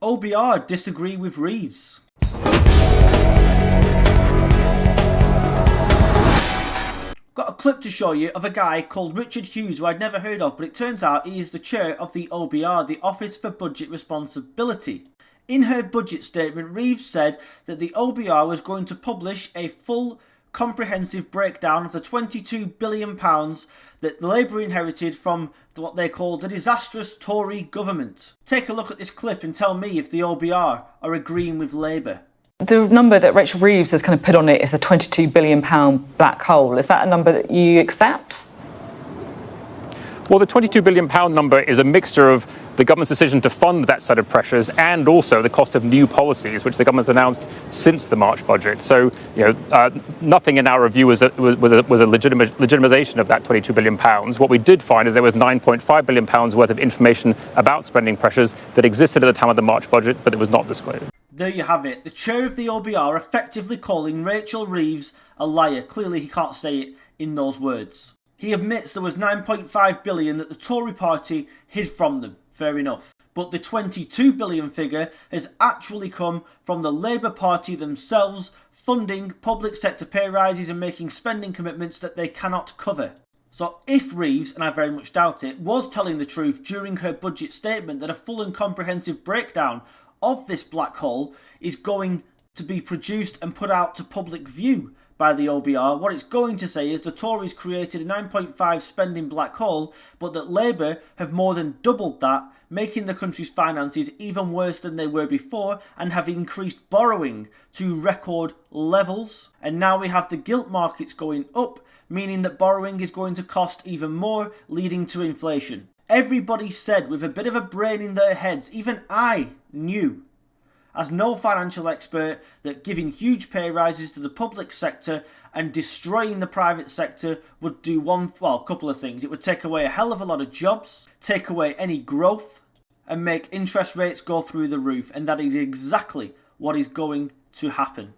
OBR disagree with Reeves. Got a clip to show you of a guy called Richard Hughes who I'd never heard of, but it turns out he is the chair of the OBR, the Office for Budget Responsibility. In her budget statement, Reeves said that the OBR was going to publish a full comprehensive breakdown of the £22 billion that Labour inherited from what they call the disastrous Tory government. Take a look at this clip and tell me if the OBR are agreeing with Labour. The number that Rachel Reeves has kind of put on it is a £22 billion black hole. Is that a number that you accept? Well, the £22 billion number is a mixture of the government's decision to fund that set of pressures and also the cost of new policies, which the government's announced since the March budget. So, nothing in our review was a legitimization of that £22 billion. What we did find is there was £9.5 billion worth of information about spending pressures that existed at the time of the March budget, but it was not disclosed. There you have it. The chair of the OBR effectively calling Rachel Reeves a liar. Clearly he can't say it in those words. He admits there was £9.5 billion that the Tory party hid from them. Fair enough. But the £22 billion figure has actually come from the Labour Party themselves, funding public sector pay rises and making spending commitments that they cannot cover. So if Reeves, and I very much doubt it, was telling the truth during her budget statement that a full and comprehensive breakdown of this black hole is going to be produced and put out to public view by the OBR, what it's going to say is the Tories created a 9.5 spending black hole, but that Labour have more than doubled that, making the country's finances even worse than they were before and have increased borrowing to record levels. And now we have the gilt markets going up, meaning that borrowing is going to cost even more, leading to inflation. Everybody said with a bit of a brain in their heads, even I knew, as no financial expert, that giving huge pay rises to the public sector and destroying the private sector would do a couple of things. It would take away a hell of a lot of jobs, take away any growth, and make interest rates go through the roof. And that is exactly what is going to happen.